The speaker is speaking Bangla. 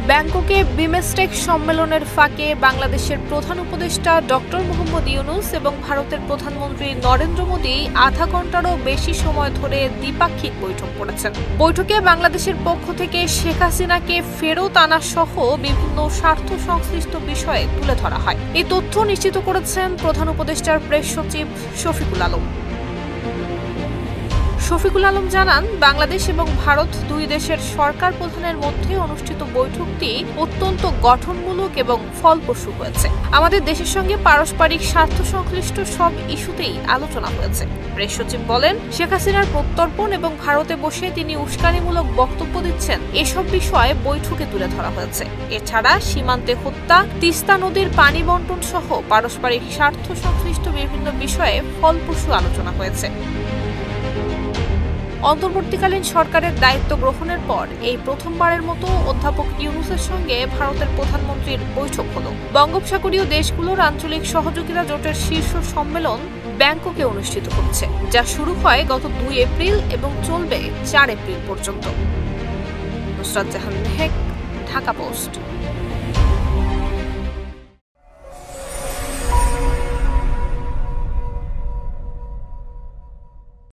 ব্যাংককে বিমস্টেক সম্মেলনের ফাঁকে বাংলাদেশের প্রধান উপদেষ্টা ডক্টর মোহাম্মদ ইউনূস এবং ভারতের প্রধানমন্ত্রী নরেন্দ্র মোদি আধা ঘন্টারও বেশি সময় ধরে দ্বিপাক্ষিক বৈঠক করেছেন। বৈঠকে বাংলাদেশের পক্ষ থেকে শেখ হাসিনাকে ফেরত আনা সহ বিভিন্ন স্বার্থ সংশ্লিষ্ট বিষয়ে তুলে ধরা হয়। এই তথ্য নিশ্চিত করেছেন প্রধান উপদেষ্টার প্রেস সচিব শফিকুল আলম। শফিকুল আলম জানান, বাংলাদেশ এবং ভারত দুই দেশের সরকার প্রধানের মধ্যে অনুষ্ঠিত বৈঠকটি অত্যন্ত গঠনমূলক এবং ফলপ্রসূ হয়েছে। আমাদের দেশের সঙ্গে পারস্পরিক স্বার্থ সংশ্লিষ্ট সব ইস্যুতেই আলোচনা হয়েছে। প্রেস সচিব বলেন, শেখ হাসিনার প্রত্যর্পণ এবং ভারতে বসে তিনি উস্কানিমূলক বক্তব্য দিচ্ছেন, এসব বিষয়ে বৈঠকে তুলে ধরা হয়েছে। এছাড়া সীমান্তে হত্যা, তিস্তা নদীর পানি বন্টন সহ পারস্পরিক স্বার্থ সংশ্লিষ্ট বিভিন্ন বিষয়ে ফলপ্রসূ আলোচনা হয়েছে। অন্তর্বর্তীকালীন সরকারের দায়িত্ব গ্রহণের পর এই প্রথমবারের মতো অধ্যাপক ইউনূসের সঙ্গে ভারতের প্রধানমন্ত্রীর বৈঠক হলো। বঙ্গোপসাগরীয় দেশগুলোর আঞ্চলিক সহযোগিতা জোটের শীর্ষ সম্মেলন ব্যাংককে অনুষ্ঠিত হচ্ছে, যা শুরু হয় গত 2 এপ্রিল এবং চলবে 4 এপ্রিল পর্যন্ত। নুসরাত জাহান মেহেক, ঢাকা পোস্ট।